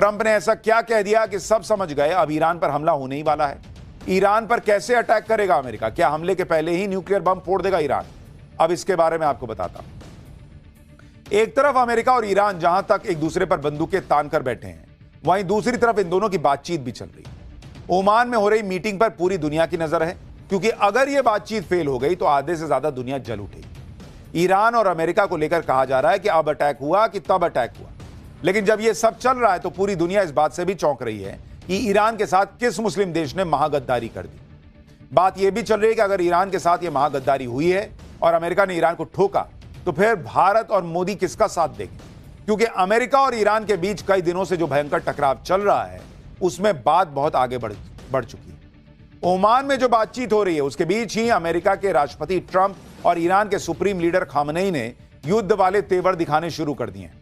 Trump ने ऐसा क्या कह दिया कि सब समझ गए अब ईरान पर हमला होने ही वाला है। ईरान पर कैसे अटैक करेगा अमेरिका? क्या हमले के पहले ही न्यूक्लियर बम फोड़ देगा ईरान? अब इसके बारे में आपको बताता हूं। एक तरफ अमेरिका और ईरान जहां तक एक दूसरे पर बंदूकें तान कर बैठे हैं, वहीं दूसरी तरफ इन दोनों की बातचीत भी चल रही है। ओमान में हो रही मीटिंग पर पूरी दुनिया की नजर है, क्योंकि अगर यह बातचीत फेल हो गई तो आधे से ज्यादा दुनिया जल उठेगी। ईरान और अमेरिका को लेकर कहा जा रहा है कि अब अटैक हुआ कि तब अटैक हुआ, लेकिन जब यह सब चल रहा है तो पूरी दुनिया इस बात से भी चौंक रही है कि ईरान के साथ किस मुस्लिम देश ने महागद्दारी कर दी। बात यह भी चल रही है कि अगर ईरान के साथ यह महागद्दारी हुई है और अमेरिका ने ईरान को ठोका, तो फिर भारत और मोदी किसका साथ देंगे? क्योंकि अमेरिका और ईरान के बीच कई दिनों से जो भयंकर टकराव चल रहा है, उसमें बात बहुत आगे बढ़ चुकी है। ओमान में जो बातचीत हो रही है, उसके बीच ही अमेरिका के राष्ट्रपति ट्रंप और ईरान के सुप्रीम लीडर खामनेई ने युद्ध वाले तेवर दिखाने शुरू कर दिए हैं।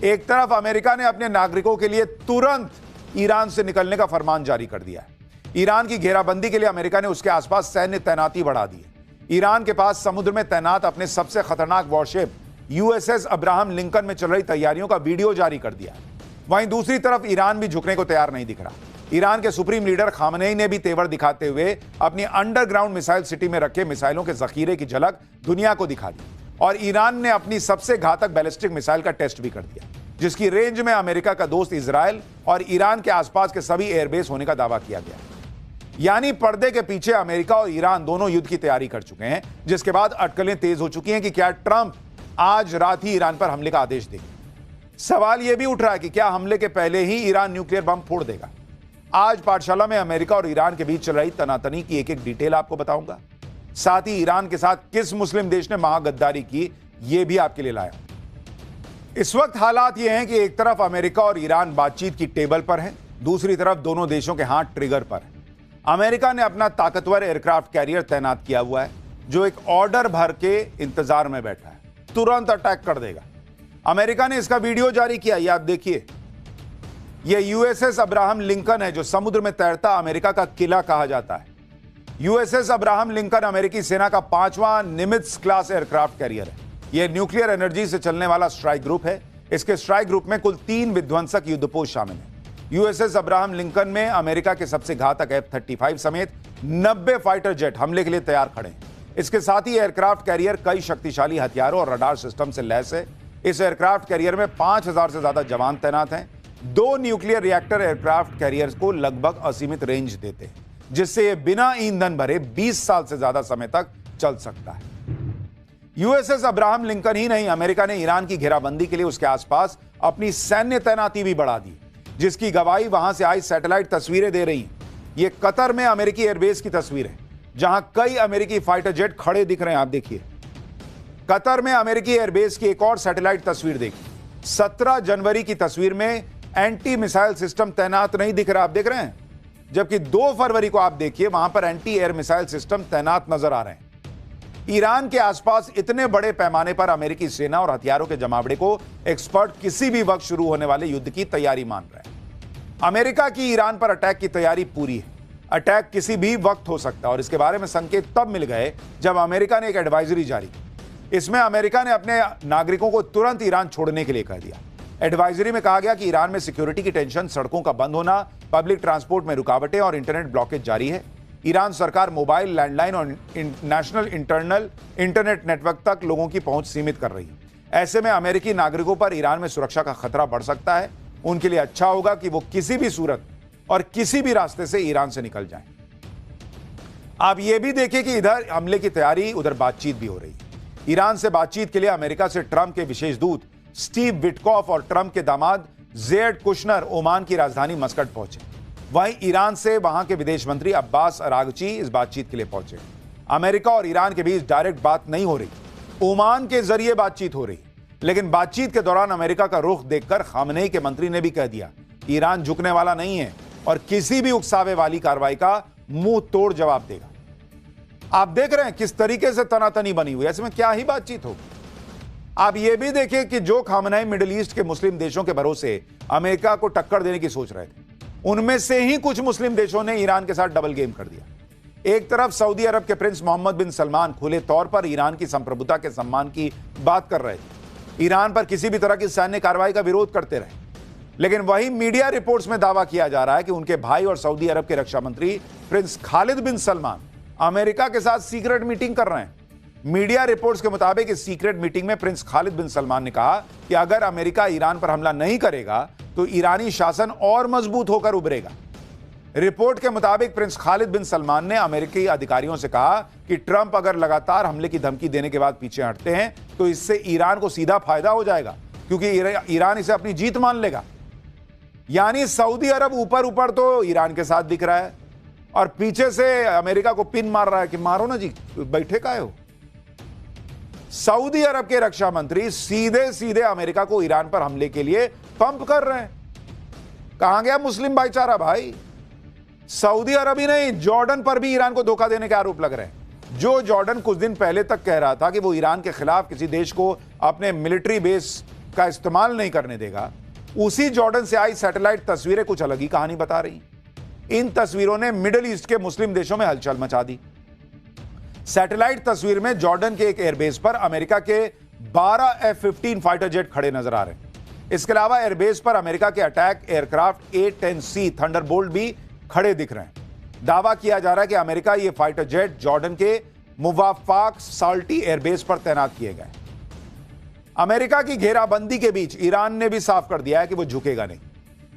एक तरफ अमेरिका ने अपने नागरिकों के लिए तुरंत ईरान से निकलने का फरमान जारी कर दिया है। ईरान की घेराबंदी के लिए अमेरिका ने उसके आसपास सैन्य तैनाती बढ़ा दी है। ईरान के पास समुद्र में तैनात अपने सबसे खतरनाक वॉरशिप यूएसएस अब्राहम लिंकन में चल रही तैयारियों का वीडियो जारी कर दिया है। वहीं दूसरी तरफ ईरान भी झुकने को तैयार नहीं दिख रहा। ईरान के सुप्रीम लीडर खामनेई ने भी तेवर दिखाते हुए अपनी अंडरग्राउंड मिसाइल सिटी में रखे मिसाइलों के जखीरे की झलक दुनिया को दिखा दी, और ईरान ने अपनी सबसे घातक बैलिस्टिक मिसाइल का टेस्ट भी कर दिया, जिसकी रेंज में अमेरिका का दोस्त इजराइल और ईरान के आसपास के सभी एयरबेस होने का दावा किया गया। यानी पर्दे के पीछे अमेरिका और ईरान दोनों युद्ध की तैयारी कर चुके हैं, जिसके बाद अटकलें तेज हो चुकी हैं कि क्या ट्रंप आज रात ही ईरान पर हमले का आदेश देंगे। सवाल यह भी उठ रहा है कि क्या हमले के पहले ही ईरान न्यूक्लियर बम फोड़ देगा। आज पाठशाला में अमेरिका और ईरान के बीच चल रही तनातनी की एक एक डिटेल आपको बताऊंगा। साथ ही ईरान के साथ किस मुस्लिम देश ने महागद्दारी की, यह भी आपके लिए लाया। इस वक्त हालात यह हैं कि एक तरफ अमेरिका और ईरान बातचीत की टेबल पर हैं, दूसरी तरफ दोनों देशों के हाथ ट्रिगर पर हैं। अमेरिका ने अपना ताकतवर एयरक्राफ्ट कैरियर तैनात किया हुआ है, जो एक ऑर्डर भर के इंतजार में बैठा है, तुरंत अटैक कर देगा। अमेरिका ने इसका वीडियो जारी किया, ये आप देखिए। यह यूएसएस अब्राहम लिंकन है, जो समुद्र में तैरता अमेरिका का किला कहा जाता है। यूएसएस अब्राहम लिंकन अमेरिकी सेना का 5वां निमित्ज क्लास एयरक्राफ्ट कैरियर है। यह न्यूक्लियर एनर्जी से चलने वाला स्ट्राइक ग्रुप है। इसके स्ट्राइक ग्रुप में कुल 3 विध्वंसक युद्धपोत शामिल हैं। यूएसएस अब्राहम लिंकन में अमेरिका के सबसे घातक F-35 समेत 90 फाइटर जेट हमले के लिए तैयार खड़े हैं। इसके साथ ही एयरक्राफ्ट कैरियर कई शक्तिशाली हथियारों और रडार सिस्टम से लैस है। इस एयरक्राफ्ट कैरियर में 5000 से ज्यादा जवान तैनात हैं। 2 न्यूक्लियर रिएक्टर एयरक्राफ्ट कैरियर्स को लगभग असीमित रेंज देते हैं, जिससे यह बिना ईंधन भरे 20 साल से ज्यादा समय तक चल सकता है। यूएसएस अब्राहम लिंकन ही नहीं, अमेरिका ने ईरान की घेराबंदी के लिए उसके आसपास अपनी सैन्य तैनाती भी बढ़ा दी, जिसकी गवाही वहां से आई सैटेलाइट तस्वीरें दे रही हैं। यह कतर में अमेरिकी एयरबेस की तस्वीर है, जहां कई अमेरिकी फाइटर जेट खड़े दिख रहे हैं। आप देखिए, कतर में अमेरिकी एयरबेस की एक और सैटेलाइट तस्वीर देखिए। 17 जनवरी की तस्वीर में एंटी मिसाइल सिस्टम तैनात नहीं दिख रहा, आप देख रहे हैं, जबकि 2 फरवरी को आप देखिए, वहां पर एंटी एयर मिसाइल सिस्टम तैनात नजर आ रहे हैं। ईरान के आसपास इतने बड़े पैमाने पर अमेरिकी सेना और हथियारों के जमावड़े को एक्सपर्ट किसी भी वक्त शुरू होने वाले युद्ध की तैयारी मान रहे हैं। अमेरिका की ईरान पर अटैक की तैयारी पूरी है। अटैक किसी भी वक्त हो सकता है, और इसके बारे में संकेत तब मिल गए जब अमेरिका ने एक एडवाइजरी जारी की। इसमें अमेरिका ने अपने नागरिकों को तुरंत ईरान छोड़ने के लिए कह दिया। एडवाइजरी में कहा गया कि ईरान में सिक्योरिटी की टेंशन, सड़कों का बंद होना, पब्लिक ट्रांसपोर्ट में रुकावटें और इंटरनेट ब्लॉकेज जारी है। ईरान सरकार मोबाइल, लैंडलाइन और नेशनल इंटरनेट नेटवर्क तक लोगों की पहुंच सीमित कर रही है। ऐसे में अमेरिकी नागरिकों पर ईरान में सुरक्षा का खतरा बढ़ सकता है। उनके लिए अच्छा होगा कि वो किसी भी सूरत और किसी भी रास्ते से ईरान से निकल जाएं। आप ये भी देखिए कि इधर हमले की तैयारी, उधर बातचीत भी हो रही है। ईरान से बातचीत के लिए अमेरिका से ट्रंप के विशेष दूत स्टीव विटकॉफ और ट्रंप के दामाद जेड कुशनर ओमान की राजधानी मस्कट पहुंचे। वहीं ईरान से वहां के विदेश मंत्री अब्बास अरागची इस बातचीत के लिए पहुंचे। अमेरिका और ईरान के बीच डायरेक्ट बात नहीं हो रही, ओमान के जरिए बातचीत हो रही। लेकिन बातचीत के दौरान अमेरिका का रुख देखकर खामनेई के मंत्री ने भी कह दिया, ईरान झुकने वाला नहीं है और किसी भी उकसावे वाली कार्रवाई का मुंह तोड़ जवाब देगा। आप देख रहे हैं किस तरीके से तनातनी बनी हुई है, ऐसे में क्या ही बातचीत होगी। आप यह भी देखिए कि जो खामनेई मिडिल ईस्ट के मुस्लिम देशों के भरोसे अमेरिका को टक्कर देने की सोच रहे थे, उनमें से ही कुछ मुस्लिम देशों ने ईरान के साथ डबल गेम कर दिया। एक तरफ सऊदी अरब के प्रिंस मोहम्मद बिन सलमान खुले तौर पर ईरान की संप्रभुता के सम्मान की बात कर रहे थे, ईरान पर किसी भी तरह की सैन्य कार्रवाई का विरोध करते रहे। लेकिन वही मीडिया रिपोर्ट्स में दावा किया जा रहा है कि उनके भाई और सऊदी अरब के रक्षा मंत्री प्रिंस खालिद बिन सलमान अमेरिका के साथ सीक्रेट मीटिंग कर रहे हैं। मीडिया रिपोर्ट्स के मुताबिक इस सीक्रेट मीटिंग में प्रिंस खालिद बिन सलमान ने कहा कि अगर अमेरिका ईरान पर हमला नहीं करेगा तो ईरानी शासन और मजबूत होकर उभरेगा। रिपोर्ट के मुताबिक प्रिंस खालिद बिन सलमान ने अमेरिकी अधिकारियों से कहा कि ट्रंप अगर लगातार हमले की धमकी देने के बाद पीछे हटते हैं तो इससे ईरान को सीधा फायदा हो जाएगा, क्योंकि ईरान इसे अपनी जीत मान लेगा। यानी सऊदी अरब ऊपर ऊपर तो ईरान के साथ दिख रहा है और पीछे से अमेरिका को पिन मार रहा है कि मारो ना जी, बैठे काहे हो। सऊदी अरब के रक्षा मंत्री सीधे सीधे अमेरिका को ईरान पर हमले के लिए पंप कर रहे हैं। कहां गया मुस्लिम भाईचारा भाई। सऊदी अरब ही नहीं, जॉर्डन पर भी ईरान को धोखा देने के आरोप लग रहे हैं। जो जॉर्डन कुछ दिन पहले तक कह रहा था कि वो ईरान के खिलाफ किसी देश को अपने मिलिट्री बेस का इस्तेमाल नहीं करने देगा, उसी जॉर्डन से आई सैटेलाइट तस्वीरें कुछ अलग ही कहानी बता रही। इन तस्वीरों ने मिडिल ईस्ट के मुस्लिम देशों में हलचल मचा दी। सैटेलाइट तस्वीर में जॉर्डन के एक एयरबेस पर अमेरिका के 12 F-15 फाइटर जेट खड़े नजर आ रहे हैं। इसके अलावा एयरबेस पर अमेरिका के अटैक एयरक्राफ्ट A-10C थंडरबोल्ट भी खड़े दिख रहे हैं। दावा किया जा रहा है कि अमेरिका ये फाइटर जेट जॉर्डन के मुवाफाक साल्टी एयरबेस पर तैनात किए गए। अमेरिका की घेराबंदी के बीच ईरान ने भी साफ कर दिया है कि वो झुकेगा नहीं।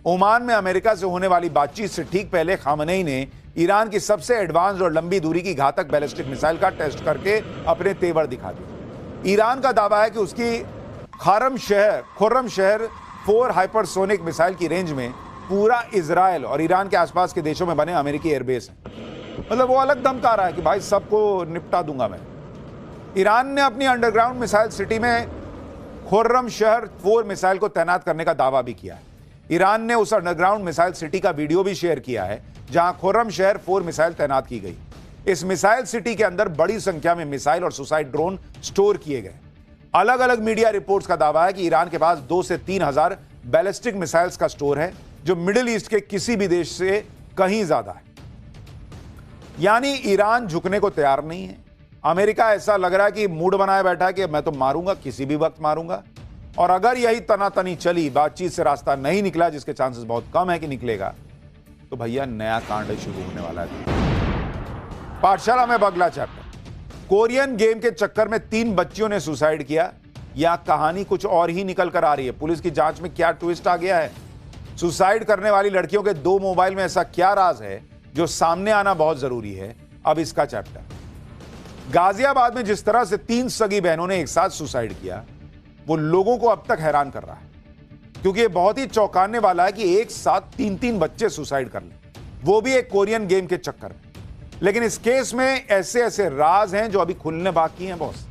ओमान में अमेरिका से होने वाली बातचीत से ठीक पहले खामनेई ने ईरान की सबसे एडवांस्ड और लंबी दूरी की घातक बैलिस्टिक मिसाइल का टेस्ट करके अपने तेवर दिखा दिए। ईरान का दावा है कि उसकी खुर्रम शहर 4 हाइपरसोनिक मिसाइल की रेंज में पूरा इजराइल और ईरान के आसपास के देशों में बने अमेरिकी एयरबेस है। मतलब वो अलग धमका रहा है कि भाई सबको निपटा दूंगा मैं। ईरान ने अपनी अंडरग्राउंड मिसाइल सिटी में खुर्रम शहर 4 मिसाइल को तैनात करने का दावा भी किया है। ईरान ने उस अंडरग्राउंड मिसाइल सिटी का वीडियो भी शेयर किया है जहां खुर्रम शहर 4 मिसाइल तैनात की गई। इस मिसाइल सिटी के अंदर बड़ी संख्या में मिसाइल और सुसाइड ड्रोन स्टोर किए गए। अलग अलग मीडिया रिपोर्ट्स का दावा है कि ईरान के पास 2 से 3 हजार बैलिस्टिक मिसाइल्स का स्टोर है, जो मिडिल ईस्ट के किसी भी देश से कहीं ज्यादा है। यानी ईरान झुकने को तैयार नहीं है। अमेरिका ऐसा लग रहा है कि मूड बनाए बैठा है कि मैं तो मारूंगा, किसी भी वक्त मारूंगा। और अगर यही तनातनी चली, बातचीत से रास्ता नहीं निकला, जिसके चांसेस बहुत कम है कि निकलेगा, तो भैया नया कांड शुरू होने वाला है। पाठशाला में अगला चैप्टर। कोरियन गेम के चक्कर में 3 बच्चियों ने सुसाइड किया, या कहानी कुछ और ही निकल कर आ रही है। पुलिस की जांच में क्या ट्विस्ट आ गया है। सुसाइड करने वाली लड़कियों के 2 मोबाइल में ऐसा क्या राज है जो सामने आना बहुत जरूरी है। अब इसका चैप्टर। गाजियाबाद में जिस तरह से 3 सगी बहनों ने एक साथ सुसाइड किया, वो लोगों को अब तक हैरान कर रहा है, क्योंकि ये बहुत ही चौंकाने वाला है कि एक साथ 3-3 बच्चे सुसाइड कर लें, वो भी एक कोरियन गेम के चक्कर में। लेकिन इस केस में ऐसे ऐसे राज हैं जो अभी खुलने बाकी हैं बॉस।